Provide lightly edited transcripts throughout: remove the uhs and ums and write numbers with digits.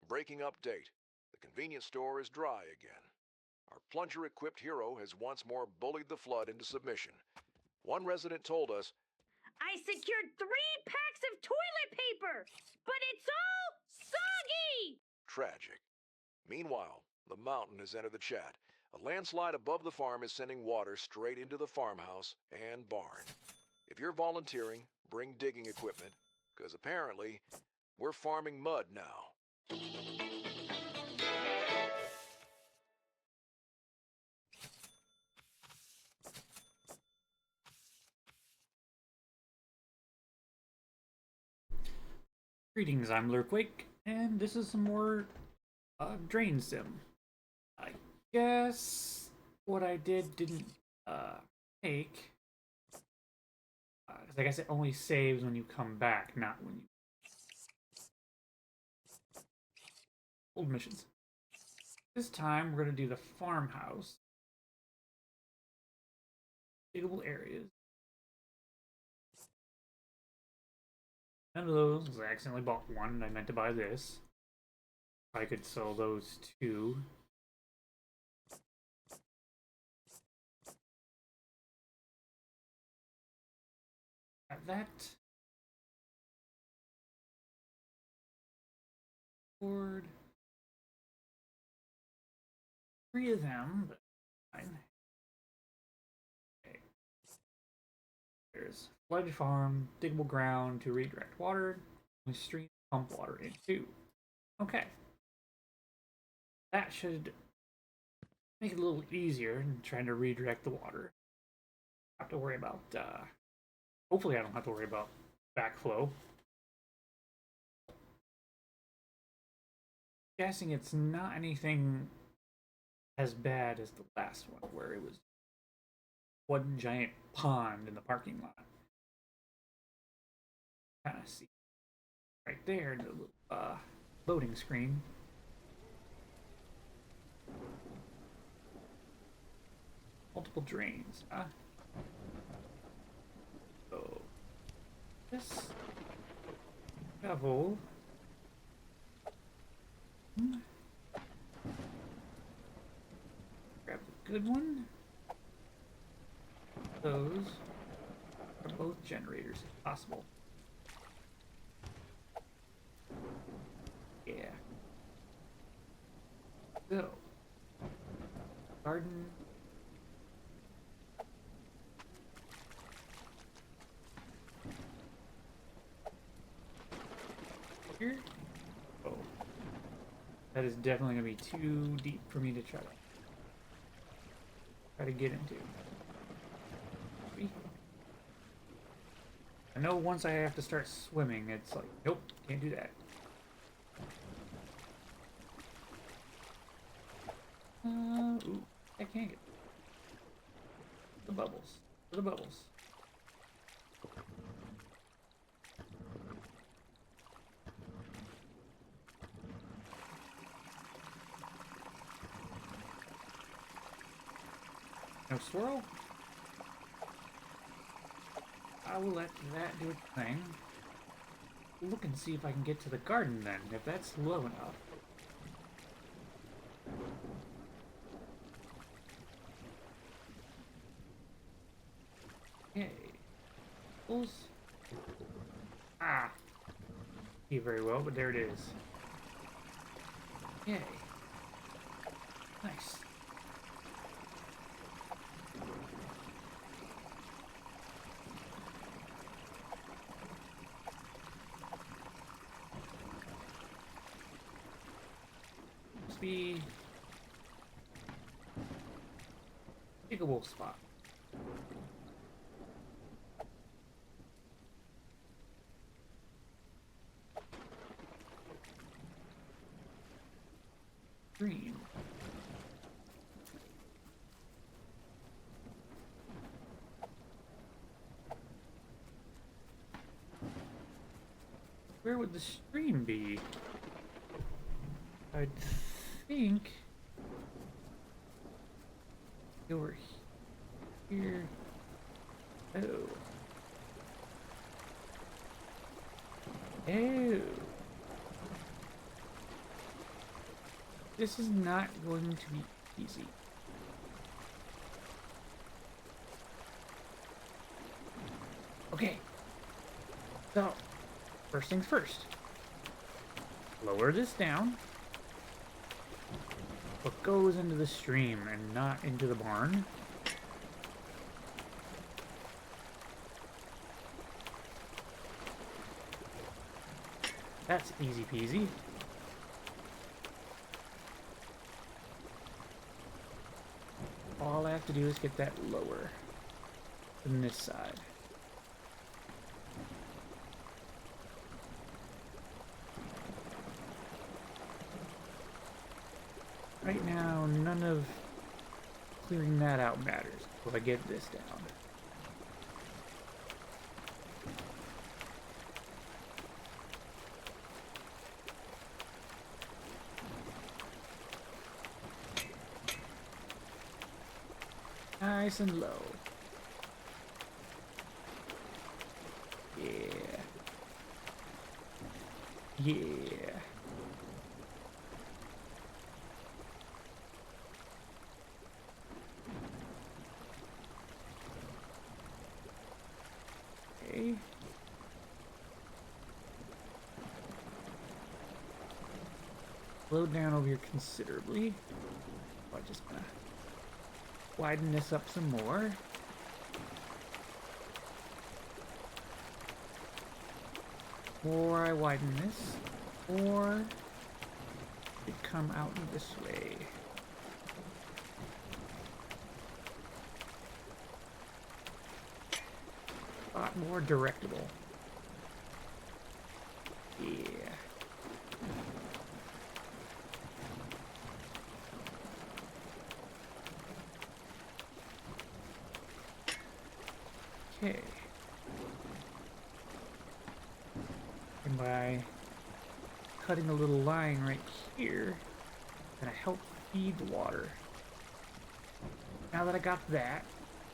Breaking update. The convenience store is dry again. Our plunger-equipped hero has once more bullied the flood into submission. One resident told us, I secured 3 packs of toilet paper, but it's all soggy! tragic. Meanwhile, the mountain has entered the chat. A landslide above the farm is sending water straight into the farmhouse and barn. If you're volunteering, bring digging equipment, because apparently, we're farming mud now. Greetings, I'm Lurkwake, and this is some more DrainSim. I guess what I didn't take, because I guess it only saves when you come back, not when you old missions. This time we're gonna do the farmhouse, diggable areas. None of those, I accidentally bought one and I meant to buy this. I could sell those 2. Got that. Board. 3 of them, but fine. Okay. There's flooded farm, diggable ground to redirect water, and stream pump water into. Okay. That should make it a little easier in trying to redirect the water. I don't have to worry about, hopefully I don't have to worry about backflow. Guessing it's not anything as bad as the last one, where it was one giant pond in the parking lot. Kind of see right there, the little loading screen. Multiple drains, huh? So this shovel. Grab the good one. Those are both generators, if possible. Yeah. So, garden. Here. Oh. That is definitely going to be too deep for me to try to get into. I know once I have to start swimming, it's like, nope, can't do that. Ooh, I can't get the bubbles. The bubbles. No swirl? I will let that do its thing. Look and see if I can get to the garden then, if that's low enough. Okay. Pulls. Ah! See very well, but there it is. Yay. Nice. Must be diggable spot. Green. Where would the stream be? I'd think over here. Oh. Oh. This is not going to be easy. Okay. So, first things first. Lower this down. What goes into the stream and not into the barn. That's easy peasy. All I have to do is get that lower than this side. Right now, none of clearing that out matters. Will I get this down? Nice and low. Yeah. Yeah. Okay. Slowed down over here considerably. I'm just gonna widen this up some more. Or I widen this, or it come out this way. A lot more directable. Yeah. Okay. And by cutting a little line right here, gonna help feed the water. Now that I got that,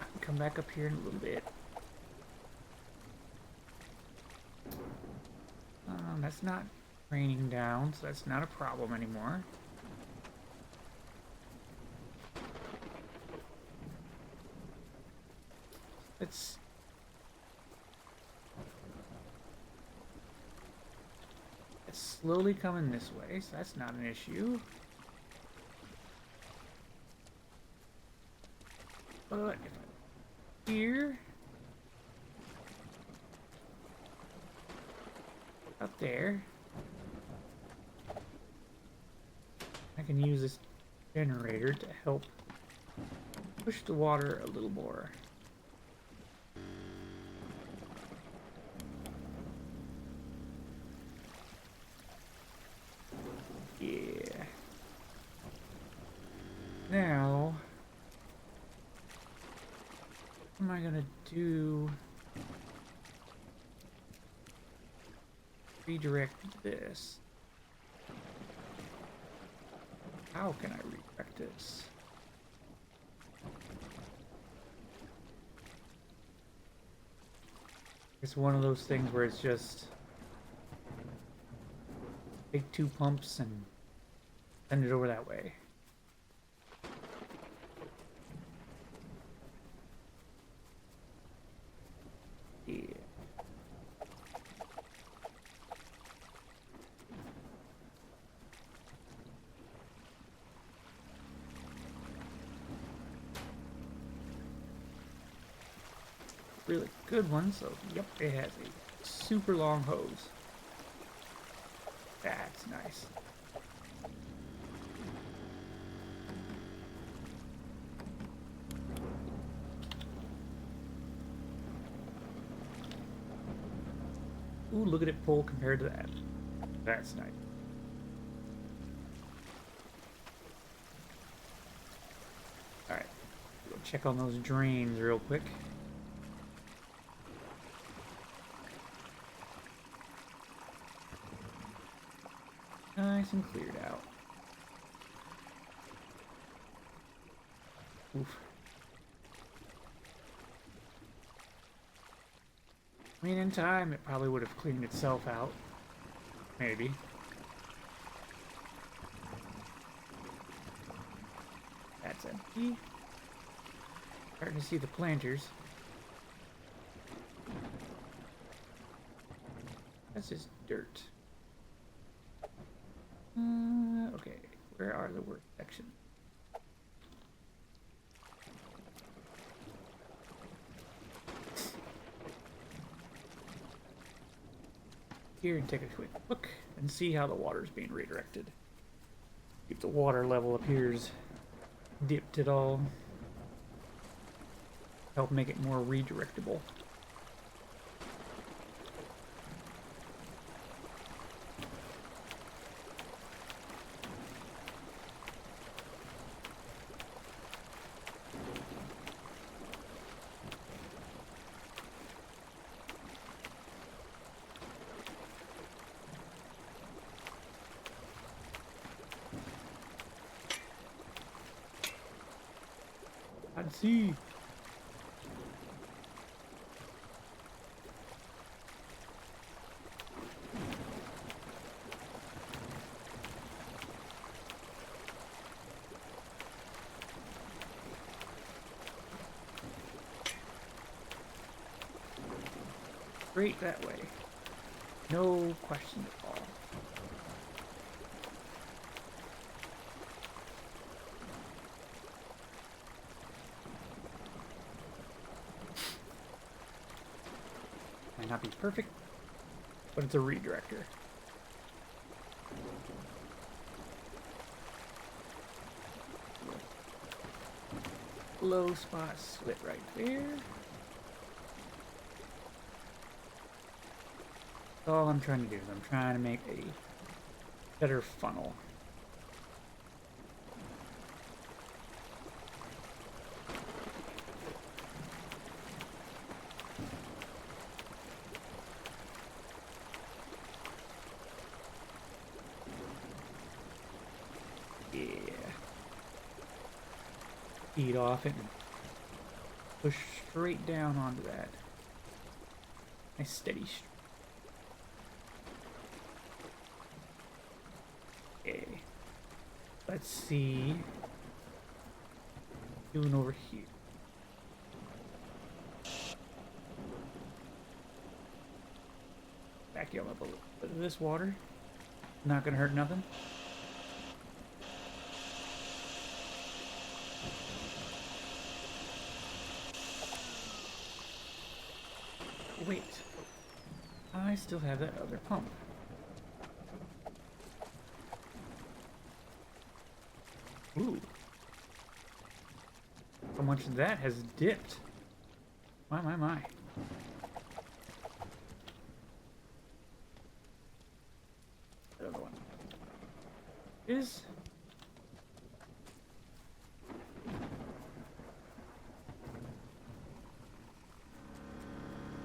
I can come back up here in a little bit. That's not raining down, so that's not a problem anymore. It's slowly coming this way, so that's not an issue. But if I'm here, up there, I can use this generator to help push the water a little more. Yeah. Now, what am I gonna do? Redirect this. How can I redirect this? It's one of those things where it's just take 2 pumps and send it over that way. Yeah. Really good one, so yep, it has a super long hose. That's nice. Ooh, look at it pull compared to that. That's nice. Alright, go check on those drains real quick. Nice and cleared out. Oof. I mean, in time, it probably would have cleaned itself out. Maybe. See? Starting to see the planters. That's just dirt. Okay, where are the work sections? Here and take a quick look and see how the water is being redirected. If the water level appears dipped at all, help make it more redirectable. I'd see. Straight that way. No question at all. Might not be perfect, but it's a redirector. Low spot slit right there. All I'm trying to do is I'm trying to make a better funnel. Yeah. Feed off it and push straight down onto that. Nice steady stream. Okay. Let's see. Doing over here. Vacuum up a little bit of this water. Not gonna hurt nothing. Wait. I still have that other pump. Ooh. How much of that has dipped? My, my, my. That other one. Is...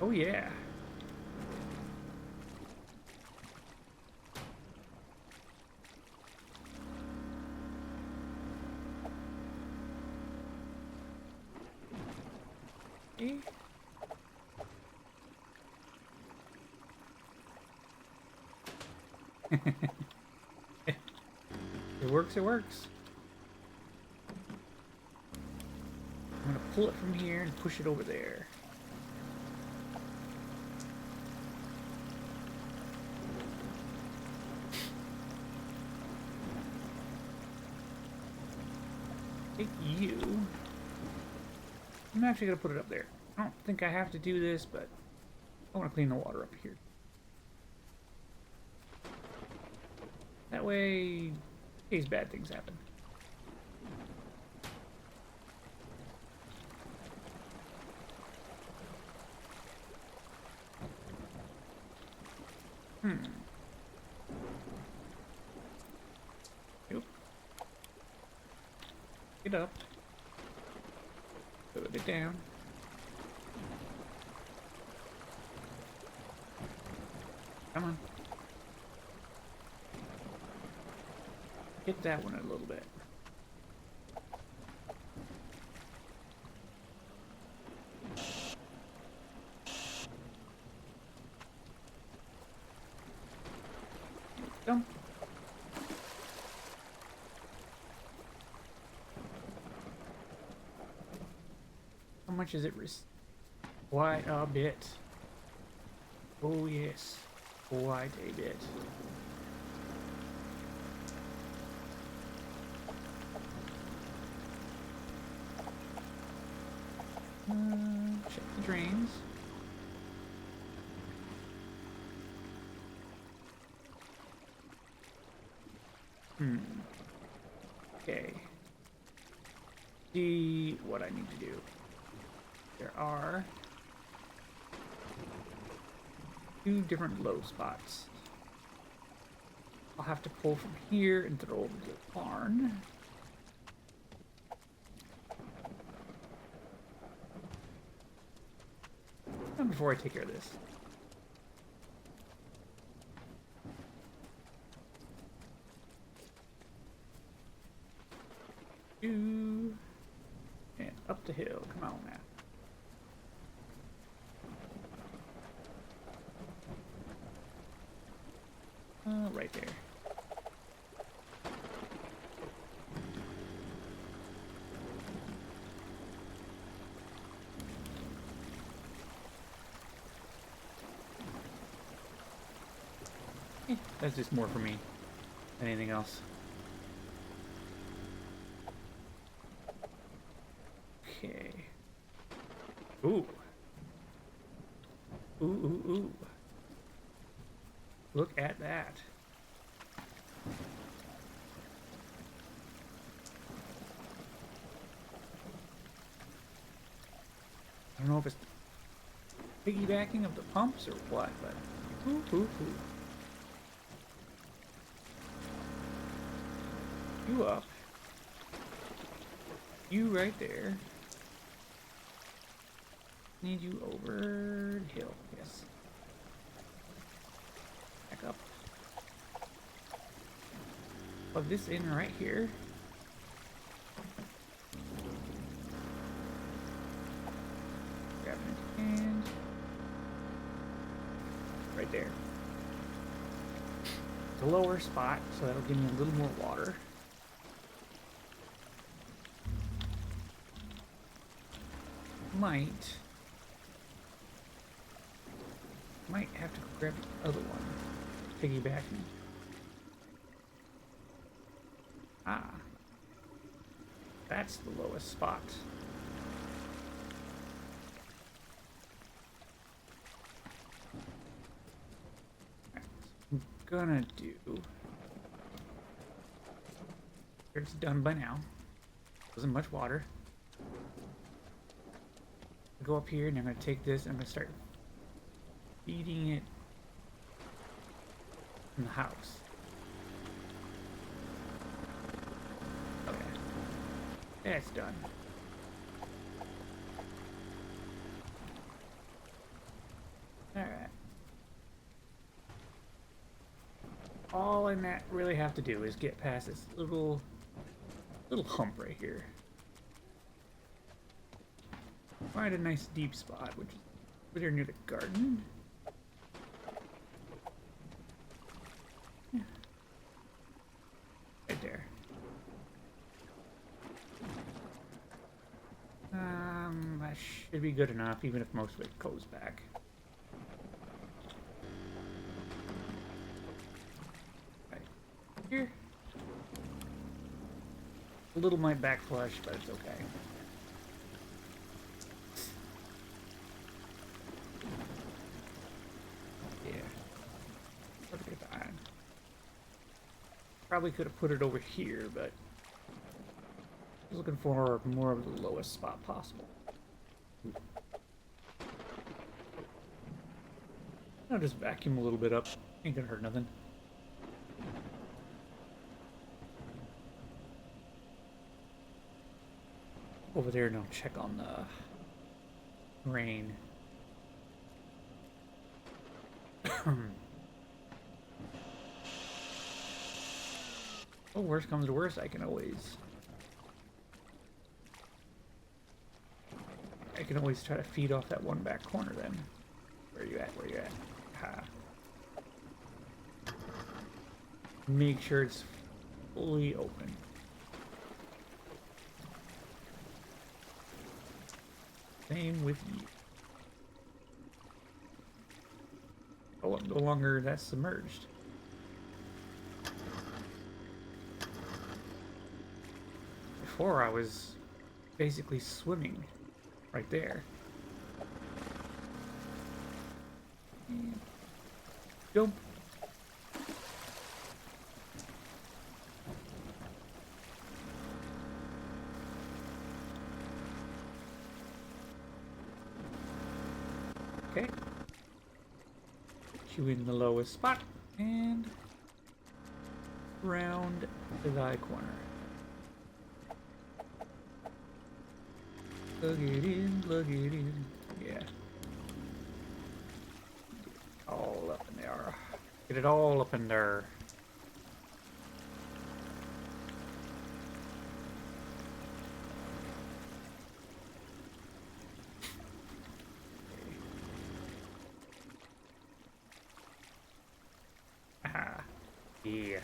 Oh yeah. Eh? It works, it works. I'm gonna pull it from here and push it over there. Take you. I'm actually gonna put it up there. I don't think I have to do this, but I want to clean the water up here. That way, in case bad things happen. Nope. Get up. Put it down. Come on. Hit that one a little bit. Dump. much is it? Quite a bit. Oh yes, quite a bit. Check the drains. Okay. See what I need to do. There are 2 different low spots. I'll have to pull from here and throw over to the barn. And before I take care of this. And up the hill. Come on now. Right there. That's just more for me than anything else. Okay. Ooh. Ooh, ooh, ooh. Look at that. I don't know if it's piggybacking of the pumps or what, but ooh, ooh, ooh. You up. You right there. Need you over the hill, yes. Back up. Plug this in right here. Grab it in hand. Right there. It's a lower spot, so that'll give me a little more water. Might have to grab the other one. Piggybacking. Ah. That's the lowest spot. Right, so I'm gonna do. It's done by now. Wasn't much water. Go up here and I'm going to take this and I'm going to start feeding it in the house. Okay. That's done. Alright. All I really have to do is get past this little hump right here. Find a nice deep spot, which is over there near the garden. Yeah. Right there. That should be good enough, even if most of it goes back. Right here. A little might back flush, but it's okay. Probably could have put it over here, but I was looking for more of the lowest spot possible. I'll just vacuum a little bit up. Ain't gonna hurt nothing. Over there and I'll check on the rain. Oh, worst comes to worst, I can always try to feed off that one back corner then. Where you at? Where you at? Ha. Make sure it's fully open. Same with you. Oh, I'm no longer that submerged. Before I was basically swimming right there. Jump. Okay. Put you in the lowest spot and round to thy corner. Plug it in, plug it in. Yeah. All up in there. Get it all up in there. Ah, yeah.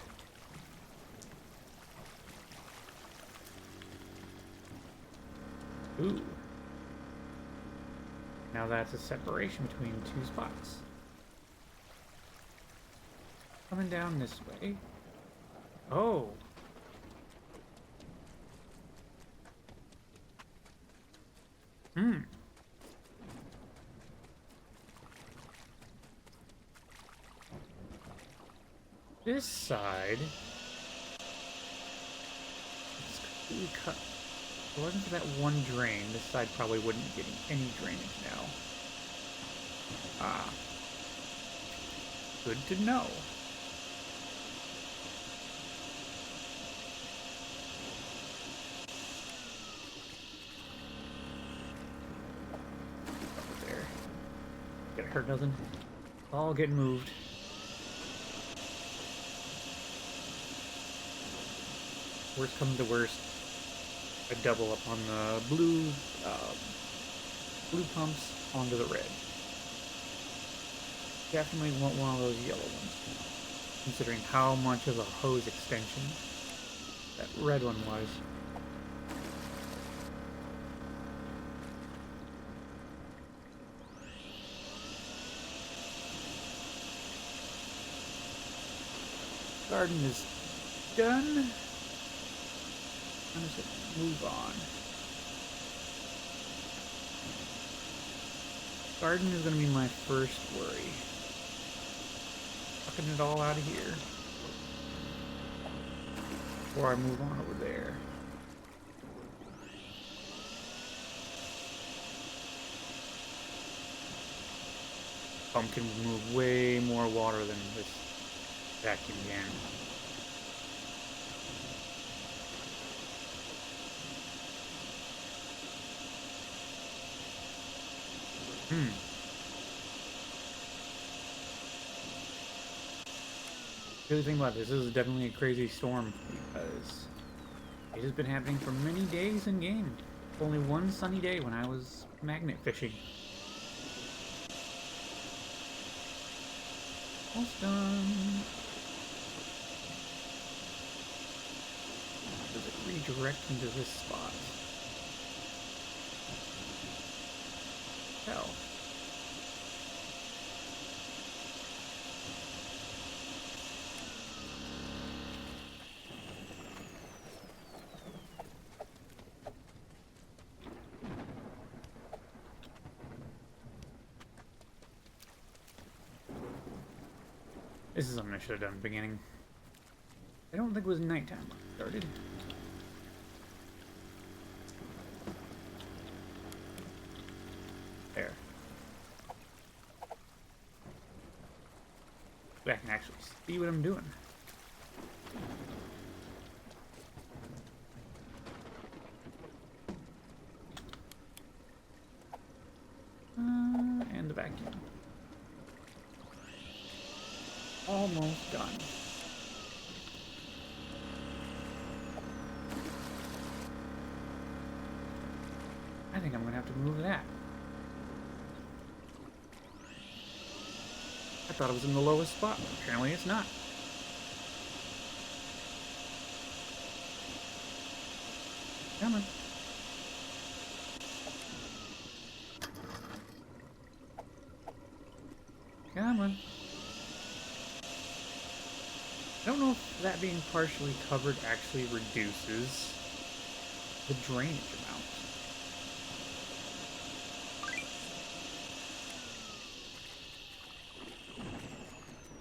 Ooh. Now that's a separation between two spots. Coming down this way. Oh. Hmm. This side is completely cut. If it wasn't for that one drain, this side probably wouldn't be getting any drainage now. Ah. Good to know. Over there. Get hurt nothing. All getting moved. Worst comes to worst, I double up on the blue pumps onto the red. Definitely want one of those yellow ones, considering how much of a hose extension that red one was. Garden is done. I'm just gonna move on. Garden is gonna be my first worry. Sucking it all out of here before I move on over there. Pumpkin will move way more water than this vacuum can. The other thing about this is definitely a crazy storm because it has been happening for many days in game. Only one sunny day when I was magnet fishing. Almost done. Does it redirect into this spot? Hell. This is something I should have done at the beginning. I don't think it was nighttime when it started. There. I can actually see what I'm doing. And the vacuum. Almost done. I think I'm gonna have to move that. I thought it was in the lowest spot. Apparently it's not. Come on. Come on. I don't know if that being partially covered actually reduces the drainage amount.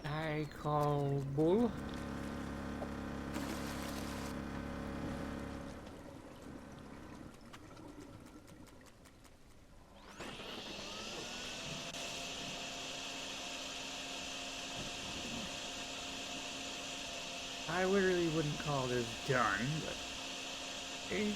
I call bull. I literally wouldn't call this done, but okay.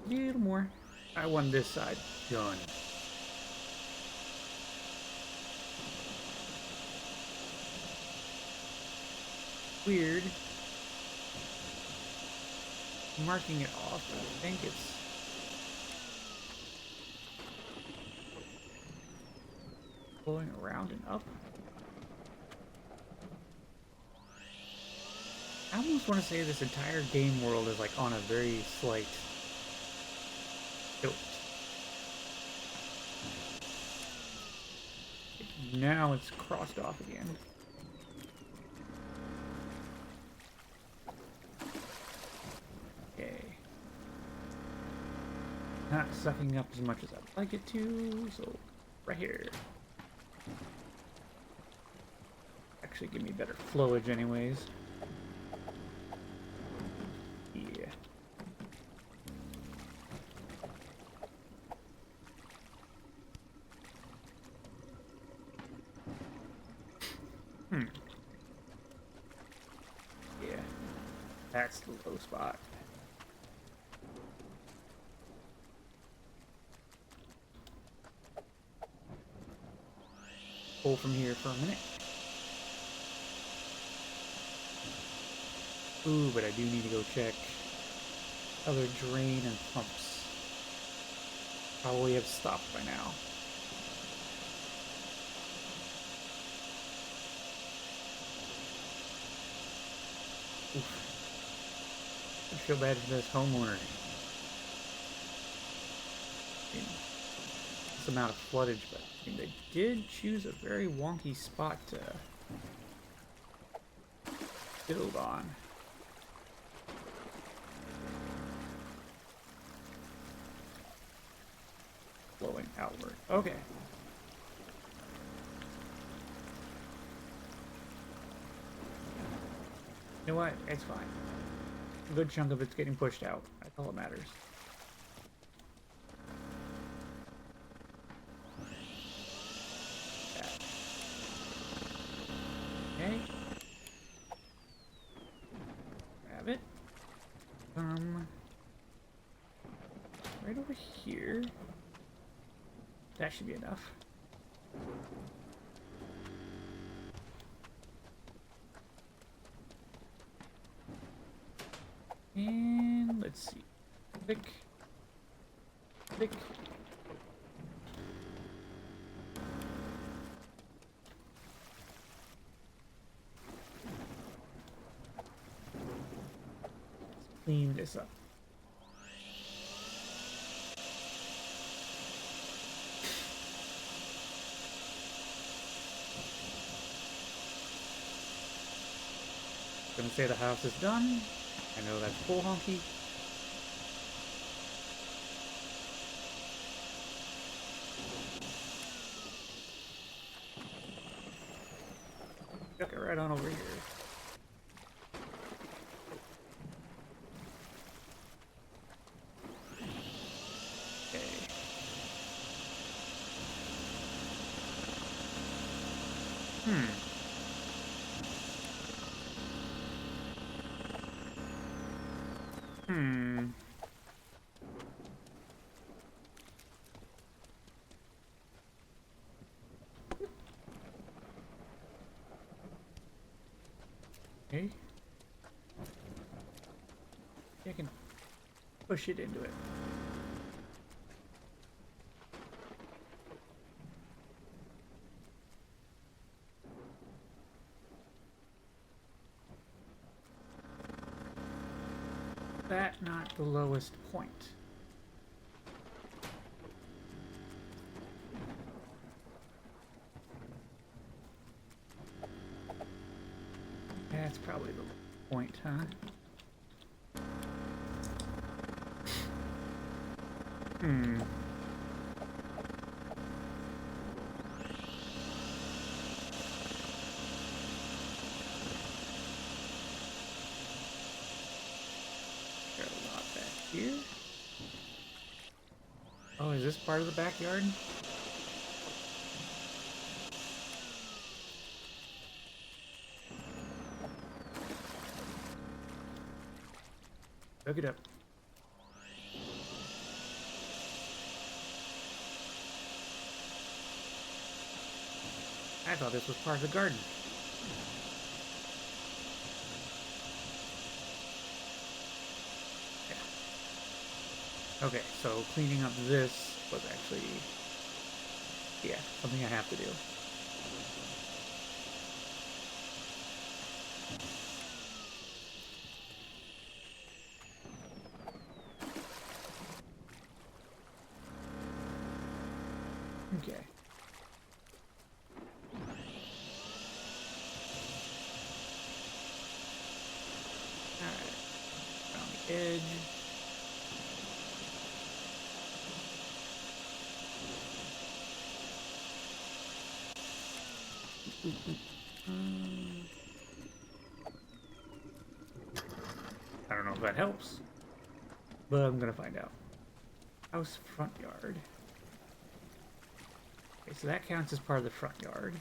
A little more. I want this side done. Weird. Marking it off, but I think it's going around and up. I almost want to say this entire game world is like on a very slight tilt. Now it's crossed off again. Okay. Not sucking up as much as I'd like it to, so right here. Actually give me better flowage anyways. Yeah. Yeah. That's the low spot. Pull from here for a minute. Ooh, but I do need to go check other drain and pumps. Probably have stopped by now. Oof. I feel bad for this homeowner. I mean, this amount of floodage, but I mean, they did choose a very wonky spot to build on. Flowing outward. Okay. You know what? It's fine. A good chunk of it's getting pushed out. That's all that matters. Okay. Grab it. Right over here. That should be enough. And let's see. Thick. Thick. Let's clean this up. Gonna say the house is done. I know that's full honky. Chuck it right on over here. Okay. Okay. I can push it into it. that not the lowest point? That's probably the point, huh? Hmm. Got a lot back here. Oh, is this part of the backyard? Hook it up. I thought this was part of the garden. Yeah. Okay, so cleaning up this was actually, yeah, something I have to do. Okay. Alright. Around the edge. I don't know if that helps, but I'm gonna find out. House front yard. Okay, so that counts as part of the front yard.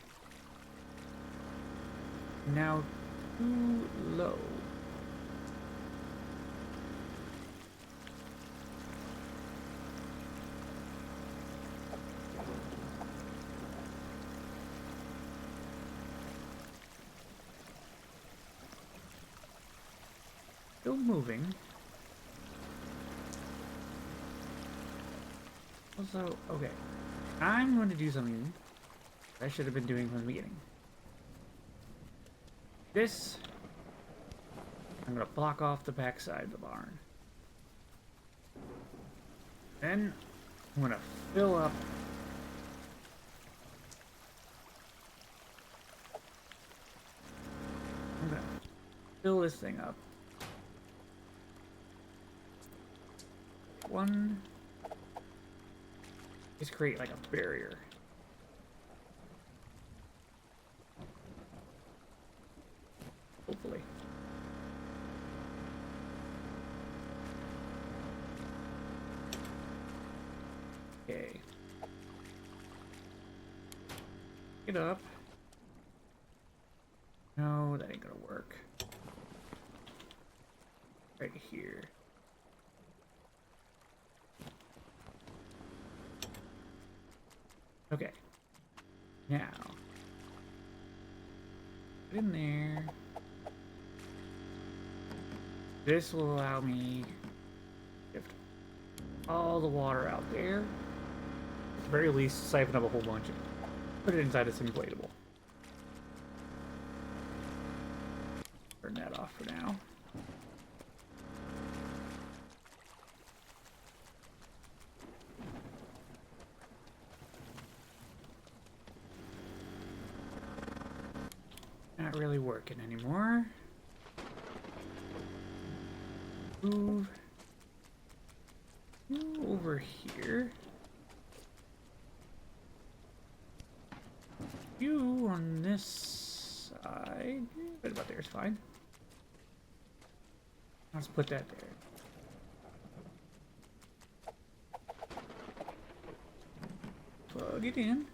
Now, too low. Still moving. Also, okay. I'm going to do something I should have been doing from the beginning. This, I'm going to block off the backside of the barn. Then, I'm going to fill up I'm going to fill this thing up. One, just create like a barrier. Hopefully. Okay. Get up. No, that ain't gonna work. Right here. Okay. Now. Put in there. This will allow me to shift all the water out there. At the very least, siphon up a whole bunch and put it inside this inflatable. Turn that off for now. Not really working anymore. Move you over here. You on this side. Right about there is fine. Let's put that there. Plug it in.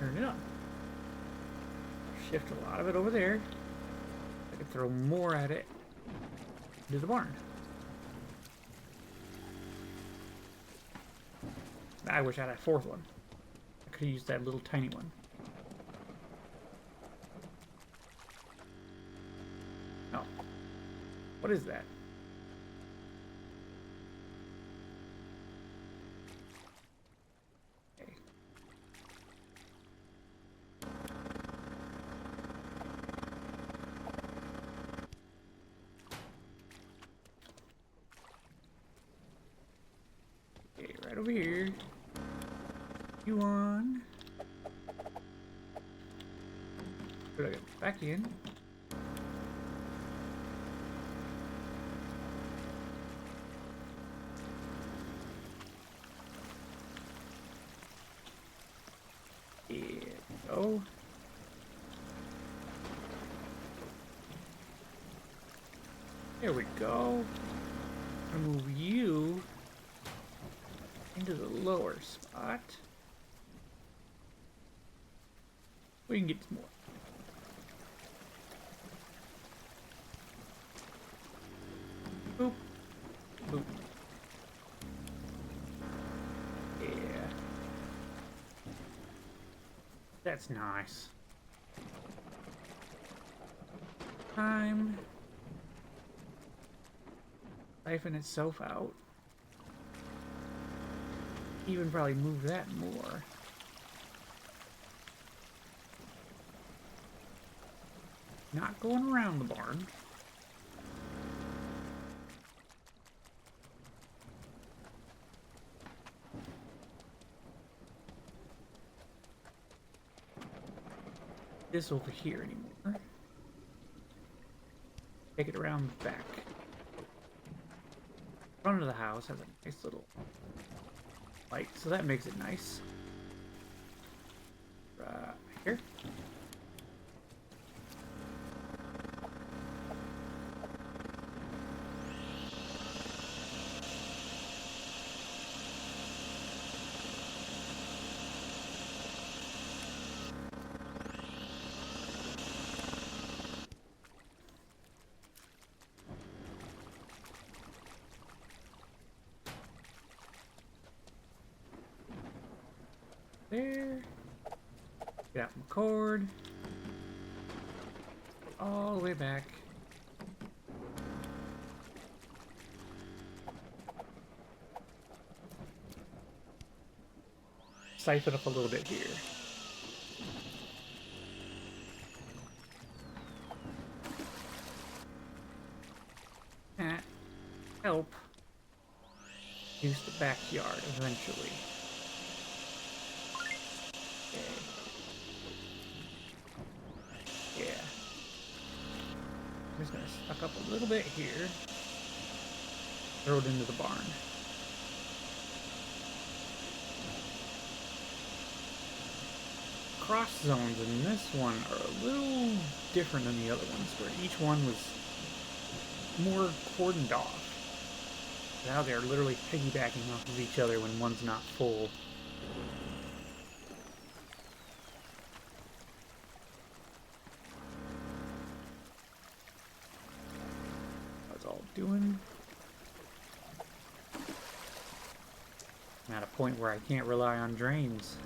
Turn it on. Shift a lot of it over there. I can throw more at it into the barn. I wish I had a fourth one. I could have used that little tiny one. No. What is that? Okay. You on? Put it back in. There we go. There we go. Move you into the lower spot. We can get some more. Boop. Boop. Yeah. That's nice. Time. Siphon itself out. Even probably move that more. Not going around the barn. This over here anymore. Take it around the back. Front of the house has a nice little light, so that makes it nice. Here. There. Get out my cord. All the way back. Siphon up a little bit here. That help use the backyard eventually. Yeah. I'm just gonna suck up a little bit here. Throw it into the barn. Cross zones in this one are a little different than the other ones, where each one was more cordoned off. Now they're literally piggybacking off of each other when one's not full. That's all doing. I'm at a point where I can't rely on drains.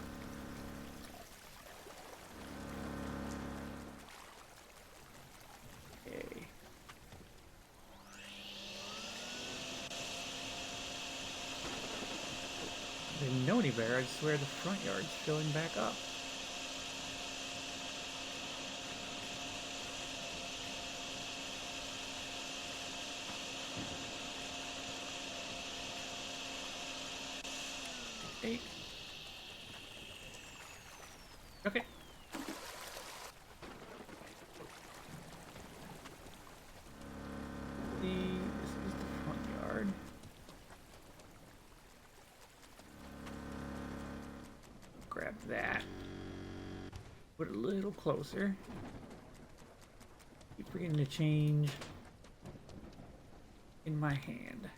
Didn't know any better. I swear the front yard's filling back up. Hey. Okay. This is the front yard. Grab that. Put it a little closer. Keep forgetting to change in my hand.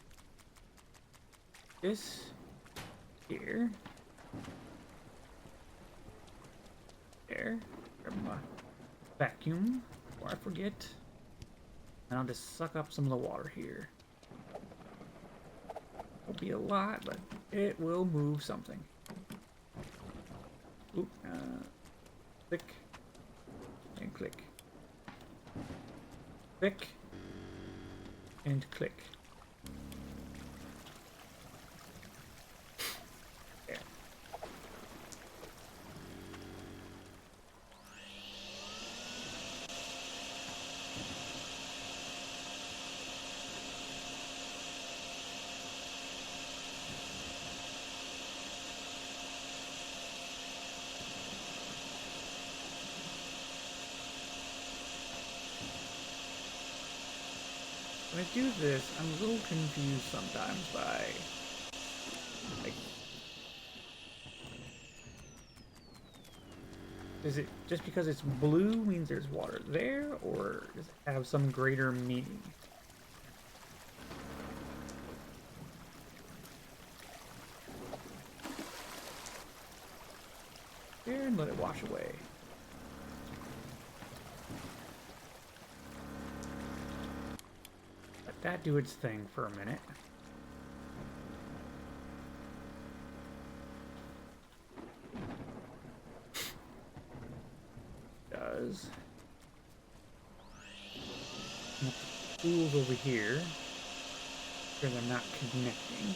This here. There. Grab my vacuum before I forget. And I'll just suck up some of the water here. Won't be a lot, but it will move something. Oop, click and click. Click and click. There. when I do this, I'm a little confused sometimes by, like, is it just because it's blue means there's water there, or does it have some greater meaning? There, and let it wash away. Let that do its thing for a minute. Does. And the pools over here, because I'm not connecting.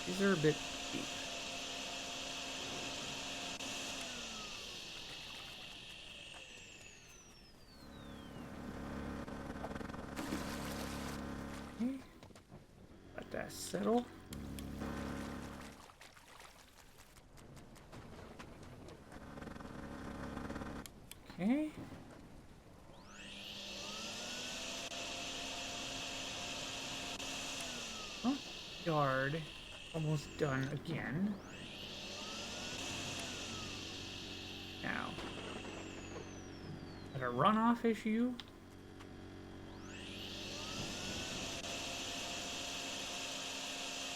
These are a bit deep. Okay. Let that settle. Okay. Oh, yard. Almost done again. Now, is that a runoff issue?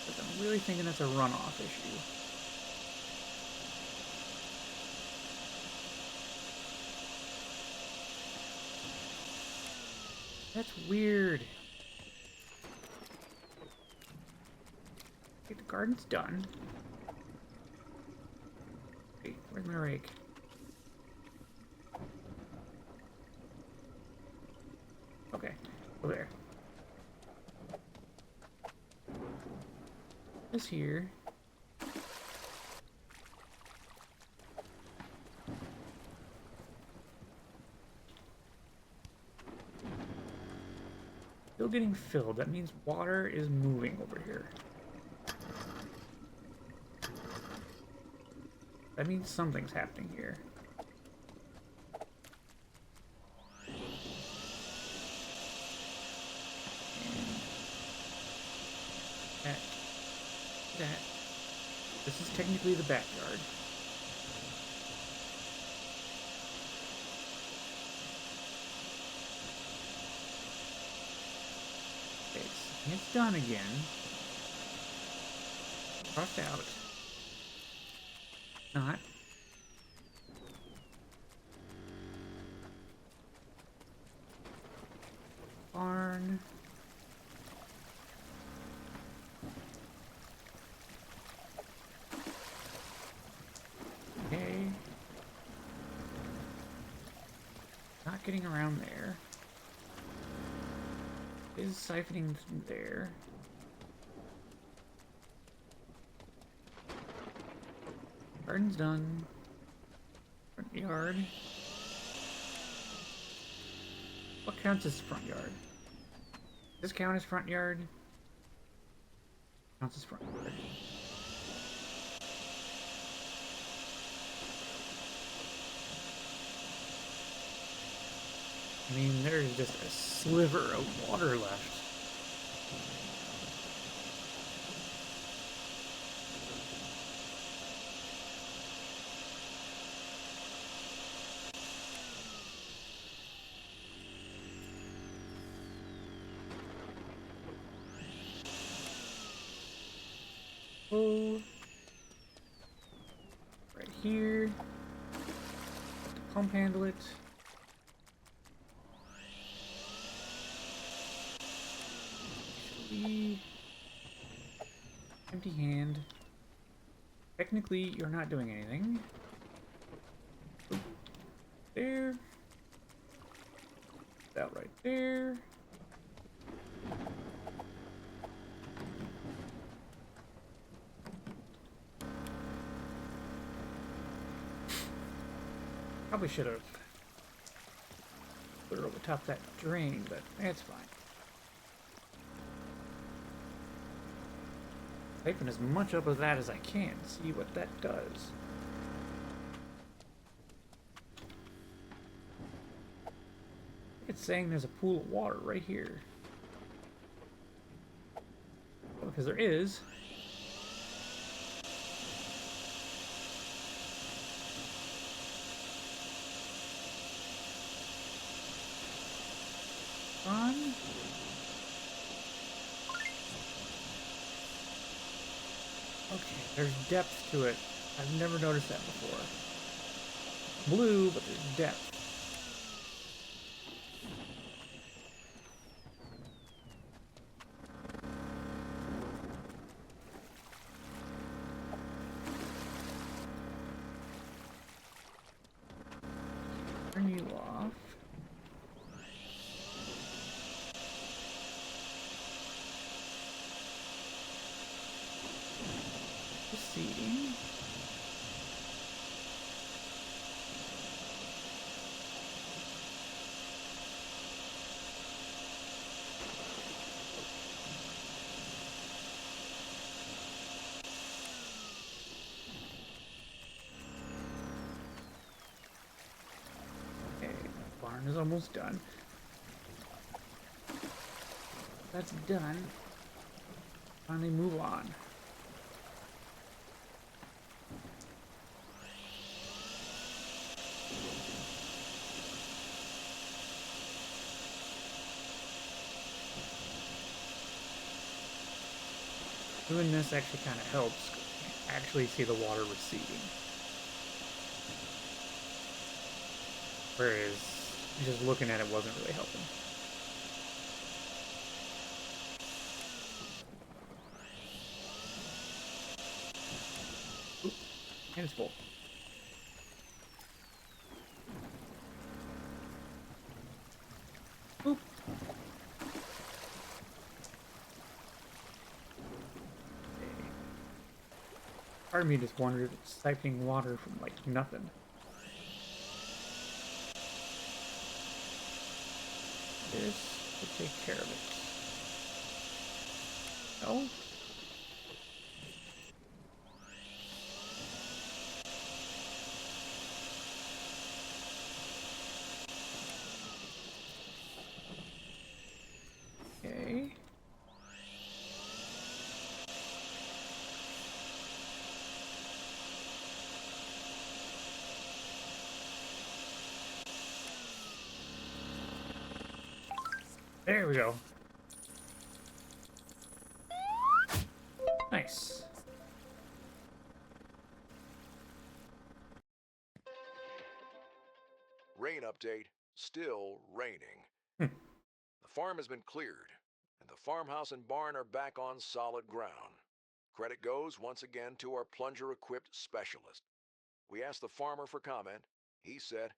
Because I'm really thinking that's a runoff issue. That's weird. Okay, the garden's done. Wait, where's my rake? Okay, over there. This here. Still getting filled. That means water is moving over here. That means something's happening here. And that. This is technically the backyard. Okay, it's done again. Crossed out. Not. Barn. Okay. Not getting around there. Is siphoning through there. Garden's done. Front yard. What counts as front yard? Does this count as front yard? Counts as front yard. I mean, there's just a sliver of water left. Oh, right here. Let the pump handle it. Actually, empty hand. Technically, you're not doing anything. There. That right there. Probably should have put it over top of that drain, but that's fine. Typing as much up of that as I can, see what that does. It's saying there's a pool of water right here. Because there is. On. Okay, there's depth to it. I've never noticed that before. Blue, but there's depth. Turn you off. Proceeding. Okay, barn is almost done. That's done. Finally move on. Doing this actually kind of helps actually see the water receding. Whereas just looking at it wasn't really helping. Oop, and it's full. Oop. Part of me just wondered if it's siphoning water from like nothing. This will take care of it. No? Okay. There we go. Nice. Rain update. Still raining. Hmm. The farm has been cleared, and the farmhouse and barn are back on solid ground. Credit goes once again to our plunger-equipped specialist. We asked the farmer for comment. He said,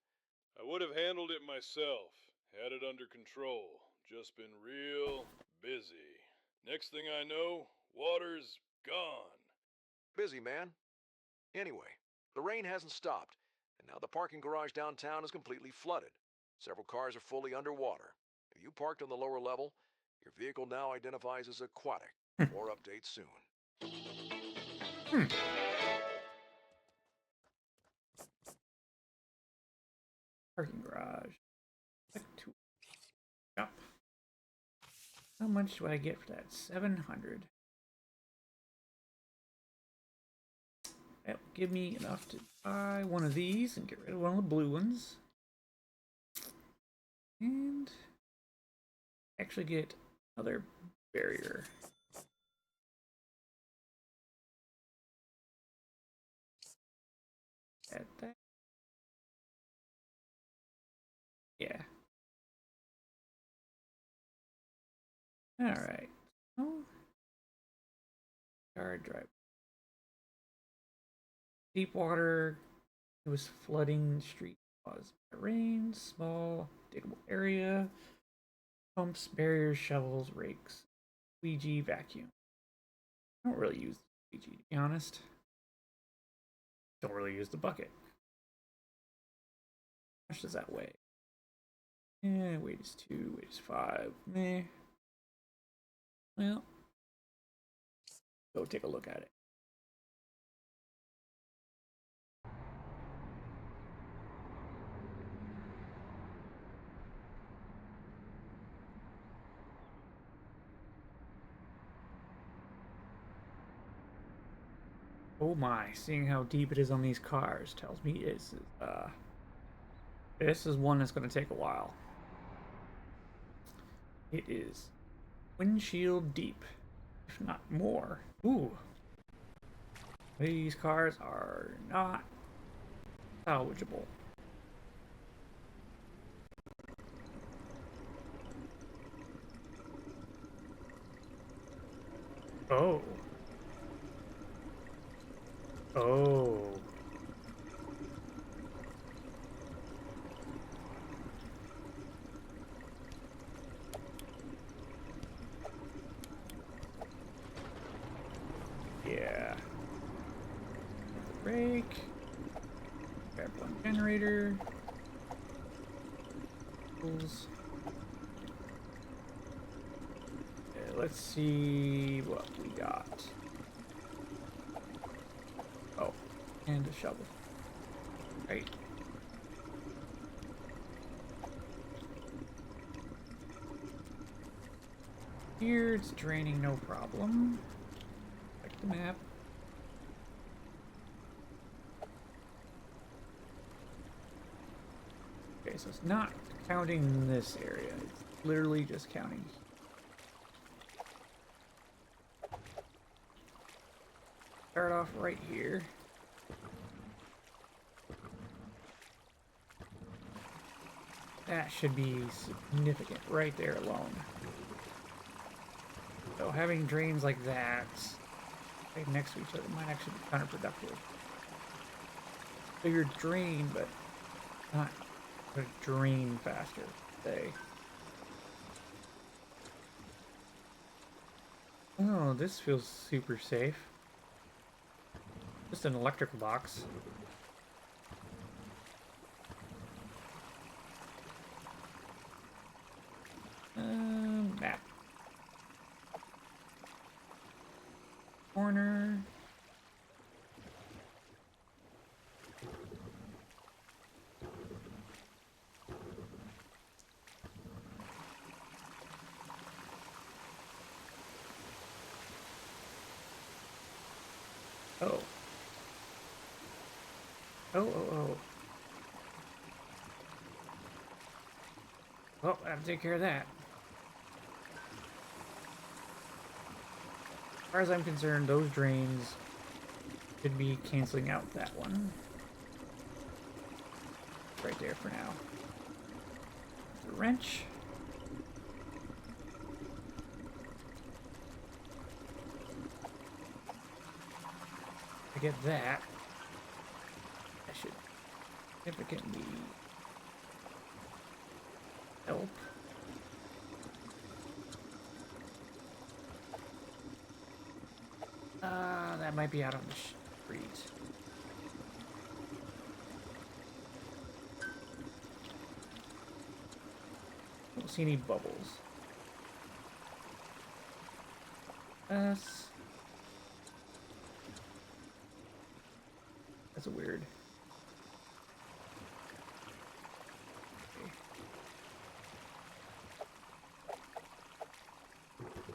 I would have handled it myself, had it under control. Just been real busy. Next thing I know, water's gone. "Busy, man. Anyway, the rain hasn't stopped, and now the parking garage downtown is completely flooded. Several cars are fully underwater. If you parked on the lower level, your vehicle now identifies as aquatic. More updates soon." Hmm. Parking garage. Back to shop. How much do I get for that? 700. That will give me enough to buy one of these and get rid of one of the blue ones. And actually get another barrier. At that. Yeah. Alright. Oh. Car drive. Deep water. It was flooding the street caused by rain. Small diggable area. Pumps, barriers, shovels, rakes. Squeegee, vacuum. I don't really use the squeegee, to be honest. Don't really use the bucket. How much does that weigh? Yeah, weight is 2, weight is 5. Meh. Well, go take a look at it. Oh my, seeing how deep it is on these cars tells me this is one that's going to take a while. It is windshield deep, if not more. Ooh. These cars are not salvageable. Oh. Oh. Yeah. Rake. Grab one generator. Let's see what we got. Oh, and a shovel. Right. Here it's draining, no problem. Check the map. Okay, so it's not counting this area. It's literally just counting. Start off right here. That should be significant right there alone. So having drains like that right next to each other might actually be counterproductive. Bigger drain, but not gonna drain faster, say. Oh, this feels super safe. Just an electrical box. Map. Corner. Oh. Oh. Well, I have to take care of that. As far as I'm concerned, those drains should be canceling out that one. Right there for now. The wrench. I get that. That should significantly help. That might be out on the street. Don't see any bubbles. That's weird. Okay.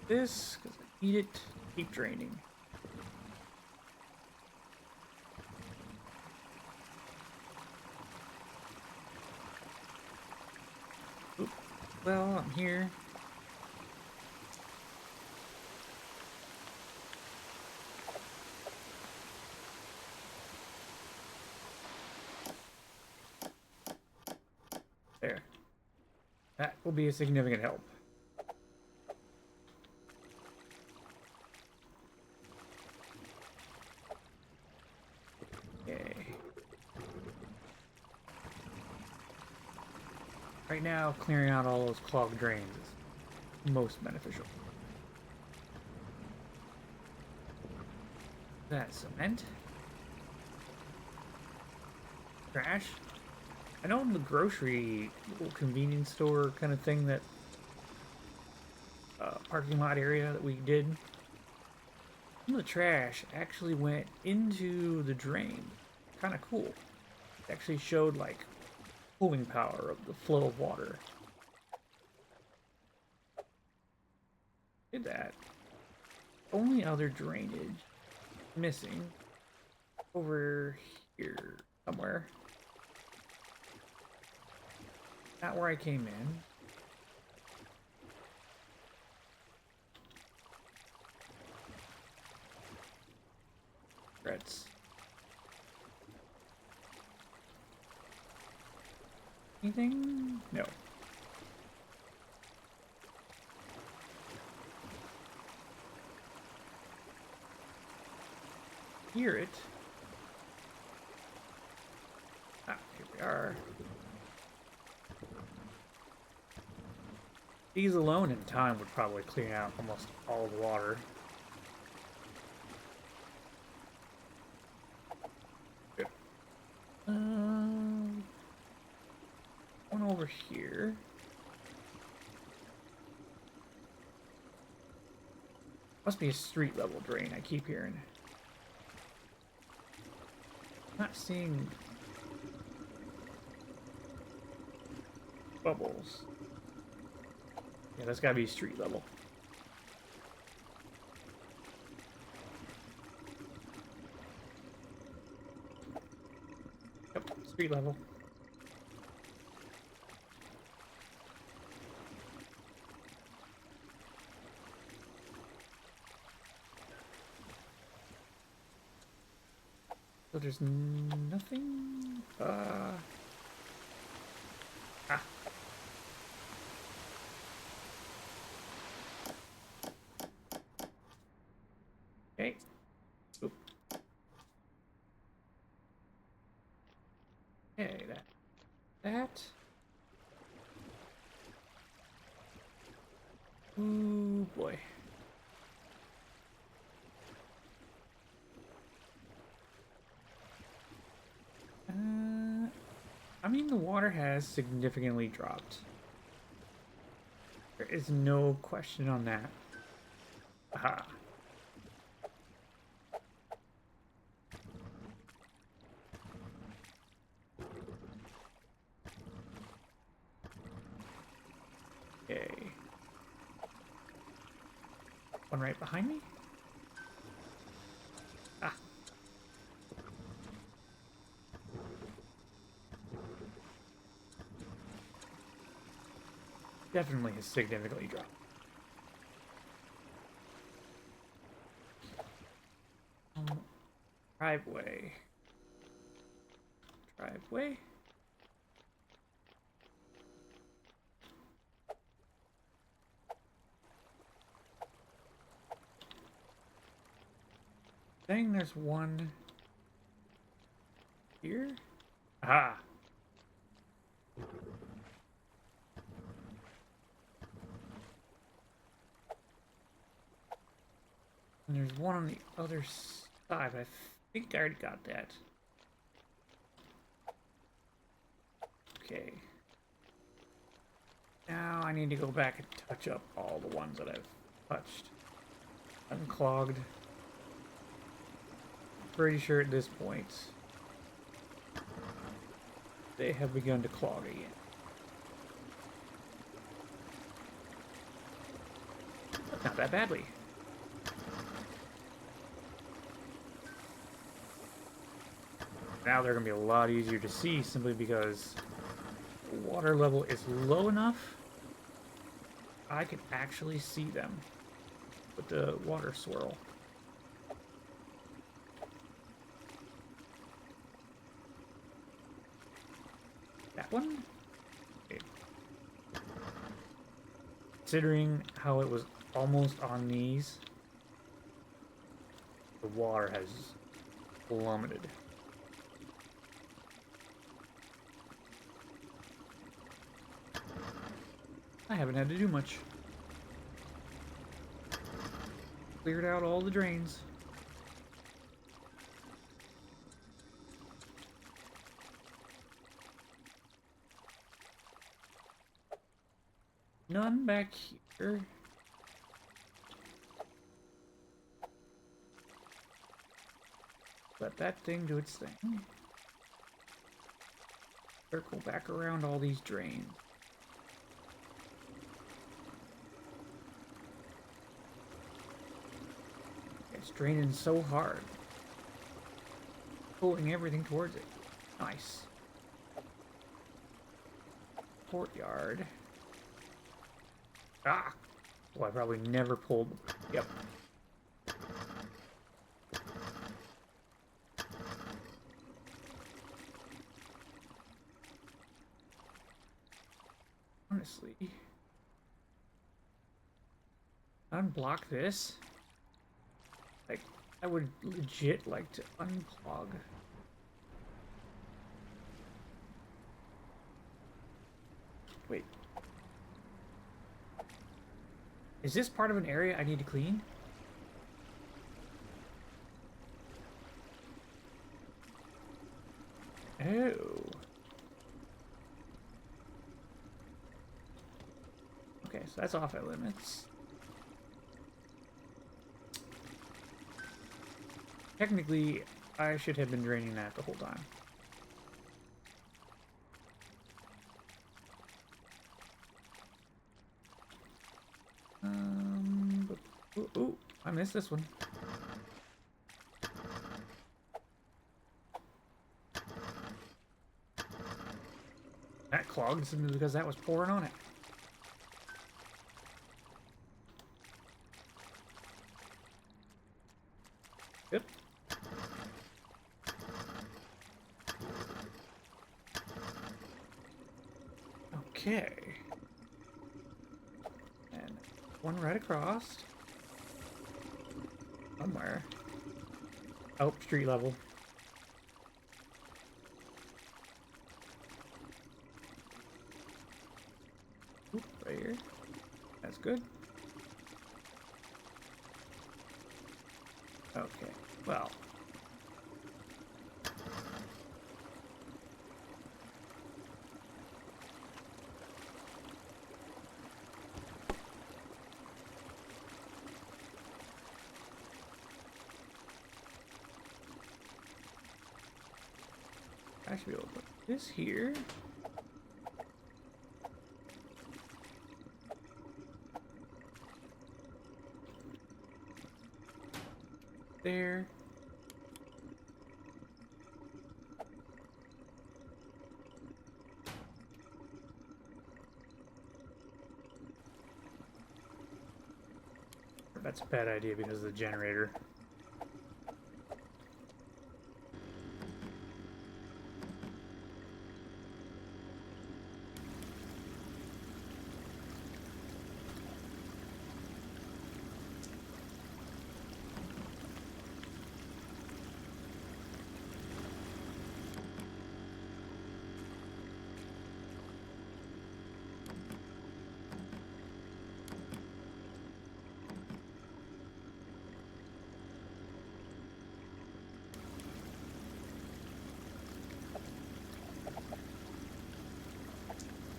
This, because I need it to keep draining. Oop. Well, I'm here. There. That will be a significant help. Okay. Right now, clearing out all those clogged drains is most beneficial. That's cement. Trash. I know in the grocery little convenience store kind of thing that parking lot area that we did, Some of the trash actually went into the drain. Kind of cool. It actually showed like pulling power of the flow of water. Did that. Only other drainage missing over here somewhere. Not where I came in. Regrets. Anything? No. Hear it. Ah, here we are. These alone in time would probably clean out almost all the water. Good. One over here. Must be a street level drain, I keep hearing. Not seeing bubbles. Yeah, that's gotta be street level. Yep, street level. So there's nothing. Ah. Okay. Oop. Okay, that. Ooh boy. I mean, the water has significantly dropped. There is no question on that. Aha. Okay. One right behind me? Ah. Definitely has significantly dropped. Driveway. Driveway? Dang, there's one here? Aha! And there's one on the other side. I think I already got that. Okay. Now I need to go back and touch up all the ones that I've touched. Unclogged. Pretty sure at this point they have begun to clog again. Not that badly. Now they're going to be a lot easier to see simply because the water level is low enough I can actually see them with the water swirl. That one? Okay. Considering how it was almost on these, the water has plummeted. I haven't had to do much. Cleared out all the drains. None back here. let that thing do its thing. Circle back around all these drains. It's draining so hard. Pulling everything towards it. Nice. Courtyard. Ah! Well, I probably never pulled. Yep. Honestly, unblock this. Like, I would legit like to unclog. Wait. Is this part of an area I need to clean? Oh. Okay, so that's off at limits. Technically, I should have been draining that the whole time. Ooh, I missed this one. That clogged simply because that was pouring on it. Yep. Okay. And one right across. Somewhere. Oh, street level. Oop, right here. That's good. Okay, well. I should be able to put this here. There. That's a bad idea because of the generator.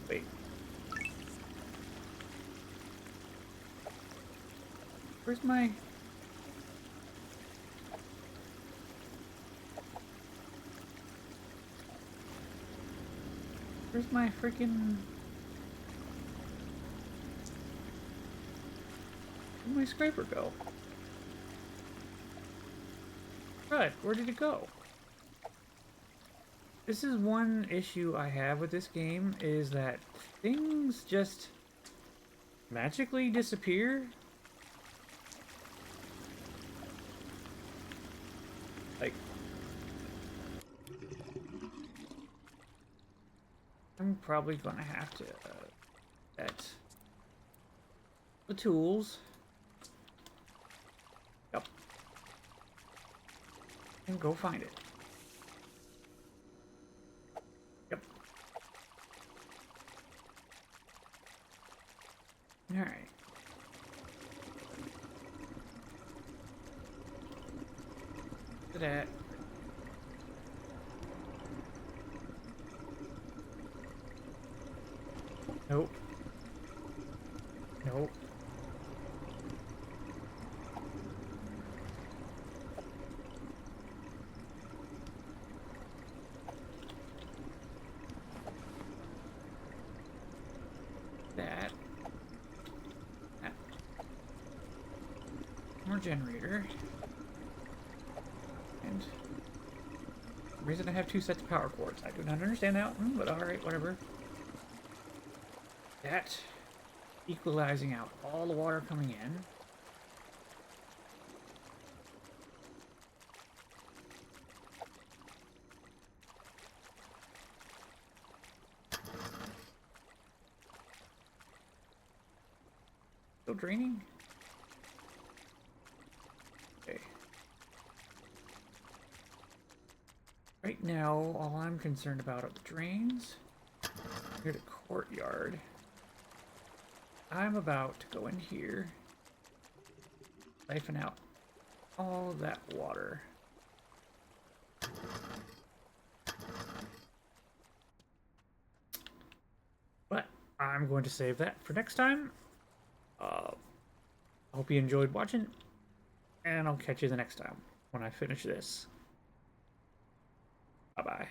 Wait. Where's my... Where's my freaking... Where'd my scraper go? Right, where did it go? This is one issue I have with this game, is that things just magically disappear. Like, I'm probably gonna have to get the tools. Yep. And go find it. Yep. All right. Look at that. Nope. Nope. generator. And the reason I have 2 sets of power cords. I do not understand that one, but alright, whatever. That equalizing out all the water coming in. Still draining? Okay. Right now, all I'm concerned about are the drains. Here's the courtyard. I'm about to go in here, siphon out all that water. But I'm going to save that for next time. I hope you enjoyed watching, and I'll catch you the next time when I finish this. Bye-bye.